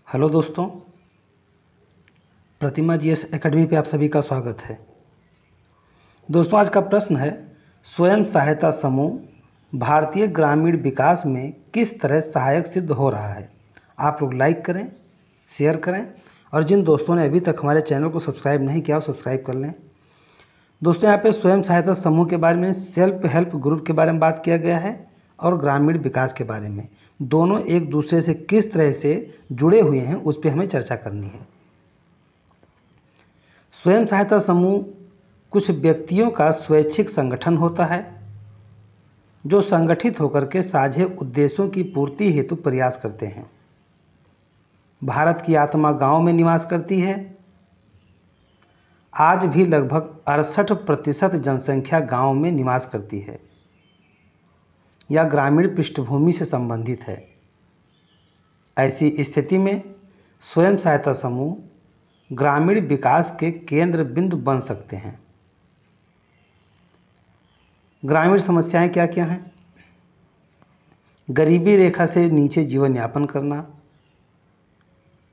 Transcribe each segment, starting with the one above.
Hello दोस्तों, प्रतिमा GS academy पे आप सभी का स्वागत है। दोस्तों, आज का प्रश्न है स्वयं सहायता समूह भारतीय ग्रामीण विकास में किस तरह सहायक सिद्ध हो रहा है। आप लोग लाइक करें, शेयर करें और जिन दोस्तों ने अभी तक हमारे चैनल को सब्सक्राइब नहीं किया वो सब्सक्राइब कर लें। दोस्तों, यहाँ पे स्वयं सहायता समूह के बारे में, सेल्फ हेल्प ग्रुप के बारे में बात किया गया है और ग्रामीण विकास के बारे में। दोनों एक दूसरे से किस तरह से जुड़े हुए हैं उस पर हमें चर्चा करनी है। स्वयं सहायता समूह कुछ व्यक्तियों का स्वैच्छिक संगठन होता है जो संगठित होकर के साझे उद्देश्यों की पूर्ति हेतु प्रयास करते हैं। भारत की आत्मा गांव में निवास करती है। आज भी लगभग 68% जनसंख्या गांव में निवास करती है या ग्रामीण पृष्ठभूमि से संबंधित है। ऐसी स्थिति में स्वयं सहायता समूह ग्रामीण विकास के केंद्र बिंदु बन सकते हैं। ग्रामीण समस्याएं क्या क्या हैं? गरीबी रेखा से नीचे जीवन यापन करना,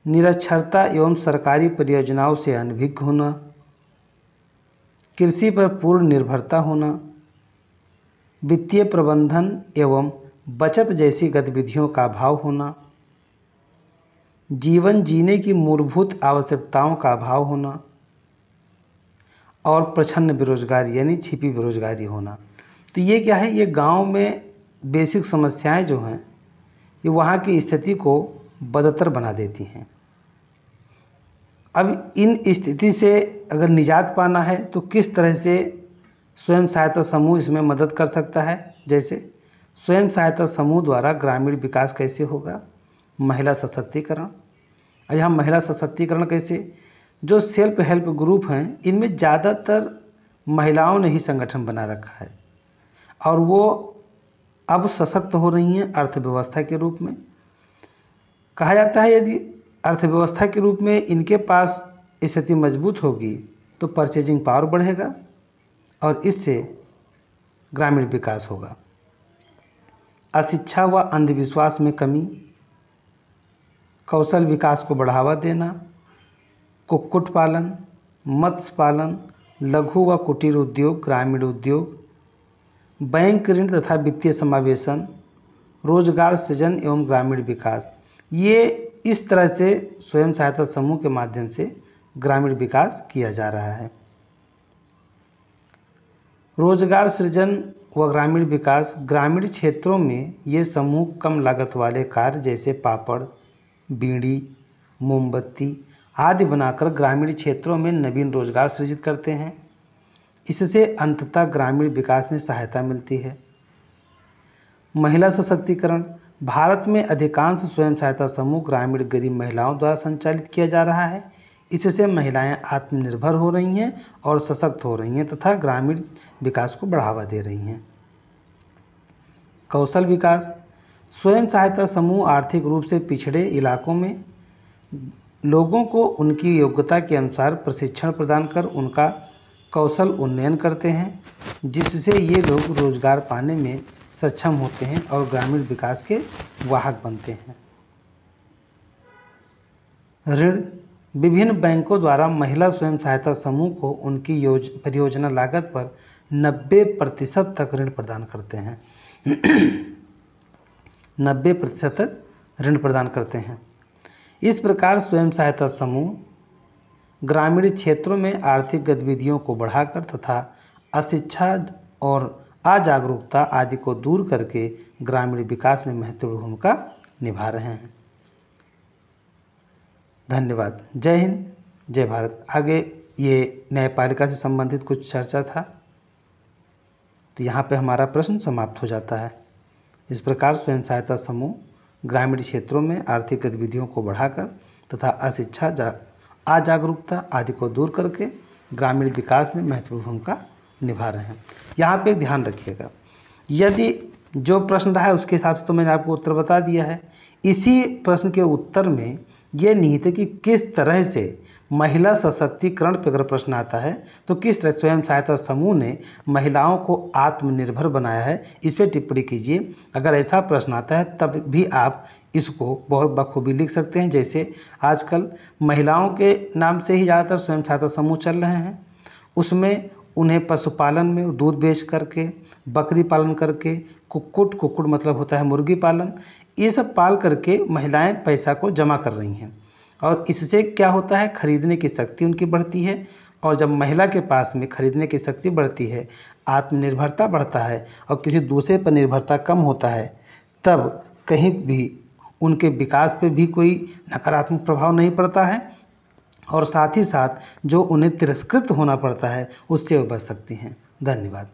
निरक्षरता एवं सरकारी परियोजनाओं से अनभिज्ञ होना, कृषि पर पूर्ण निर्भरता होना, वित्तीय प्रबंधन एवं बचत जैसी गतिविधियों का अभाव होना, जीवन जीने की मूलभूत आवश्यकताओं का अभाव होना और प्रच्छन्न बेरोजगारी यानी छिपी बेरोजगारी होना। तो ये क्या है? ये गांव में बेसिक समस्याएं जो हैं ये वहाँ की स्थिति को बदतर बना देती हैं। अब इन स्थिति से अगर निजात पाना है तो किस तरह से स्वयं सहायता समूह इसमें मदद कर सकता है? जैसे स्वयं सहायता समूह द्वारा ग्रामीण विकास कैसे होगा? महिला सशक्तिकरण। अब यहाँ महिला सशक्तिकरण कैसे? जो सेल्फ हेल्प ग्रुप हैं इनमें ज़्यादातर महिलाओं ने ही संगठन बना रखा है और वो अब सशक्त हो रही हैं अर्थव्यवस्था के रूप में। कहा जाता है यदि अर्थव्यवस्था के रूप में इनके पास स्थिति मजबूत होगी तो परचेजिंग पावर बढ़ेगा और इससे ग्रामीण विकास होगा। अशिक्षा व अंधविश्वास में कमी, कौशल विकास को बढ़ावा देना, कुक्कुट पालन, मत्स्य पालन, लघु व कुटीर उद्योग, ग्रामीण उद्योग, बैंक ऋण तथा वित्तीय समावेशन, रोजगार सृजन एवं ग्रामीण विकास, ये इस तरह से स्वयं सहायता समूह के माध्यम से ग्रामीण विकास किया जा रहा है। रोजगार सृजन व ग्रामीण विकास, ग्रामीण क्षेत्रों में ये समूह कम लागत वाले कार्य जैसे पापड़, बीड़ी, मोमबत्ती आदि बनाकर ग्रामीण क्षेत्रों में नवीन रोजगार सृजित करते हैं। इससे अंततः ग्रामीण विकास में सहायता मिलती है। महिला सशक्तिकरण, भारत में अधिकांश स्वयं सहायता समूह ग्रामीण गरीब महिलाओं द्वारा संचालित किया जा रहा है। इससे महिलाएं आत्मनिर्भर हो रही हैं और सशक्त हो रही हैं तथा ग्रामीण विकास को बढ़ावा दे रही हैं। कौशल विकास, स्वयं सहायता समूह आर्थिक रूप से पिछड़े इलाकों में लोगों को उनकी योग्यता के अनुसार प्रशिक्षण प्रदान कर उनका कौशल उन्नयन करते हैं, जिससे ये लोग रोजगार पाने में सक्षम होते हैं और ग्रामीण विकास के वाहक बनते हैं। ऋण, विभिन्न बैंकों द्वारा महिला स्वयं सहायता समूह को उनकी परियोजना लागत पर 90% तक ऋण प्रदान करते हैं 90% तक ऋण प्रदान करते हैं। इस प्रकार स्वयं सहायता समूह ग्रामीण क्षेत्रों में आर्थिक गतिविधियों को बढ़ाकर तथा अशिक्षा और अजागरूकता आदि को दूर करके ग्रामीण विकास में महत्वपूर्ण भूमिका निभा रहे हैं। धन्यवाद। जय हिंद, जय भारत। आगे ये न्यायपालिका से संबंधित कुछ चर्चा था, तो यहाँ पे हमारा प्रश्न समाप्त हो जाता है। इस प्रकार स्वयं सहायता समूह ग्रामीण क्षेत्रों में आर्थिक गतिविधियों को बढ़ाकर तथा अशिक्षा, अजागरूकता आदि को दूर करके ग्रामीण विकास में महत्वपूर्ण भूमिका निभा रहे हैं। यहाँ पे ध्यान रखिएगा, यदि जो प्रश्न रहा है उसके हिसाब से तो मैंने आपको उत्तर बता दिया है। इसी प्रश्न के उत्तर में ये निहित है कि किस तरह से महिला सशक्तिकरण पर अगर प्रश्न आता है तो किस तरह स्वयं सहायता समूह ने महिलाओं को आत्मनिर्भर बनाया है, इस पर टिप्पणी कीजिए। अगर ऐसा प्रश्न आता है तब भी आप इसको बहुत बखूबी लिख सकते हैं। जैसे आजकल महिलाओं के नाम से ही ज़्यादातर स्वयं सहायता समूह चल रहे हैं, उसमें उन्हें पशुपालन में दूध बेच करके, बकरी पालन करके, कुक्कुट मतलब होता है मुर्गी पालन, ये सब पाल करके महिलाएं पैसा को जमा कर रही हैं और इससे क्या होता है, खरीदने की शक्ति उनकी बढ़ती है। और जब महिला के पास में खरीदने की शक्ति बढ़ती है, आत्मनिर्भरता बढ़ता है और किसी दूसरे पर निर्भरता कम होता है, तब कहीं भी उनके विकास पे भी कोई नकारात्मक प्रभाव नहीं पड़ता है और साथ ही साथ जो उन्हें तिरस्कृत होना पड़ता है उससे वो बच सकती हैं। धन्यवाद।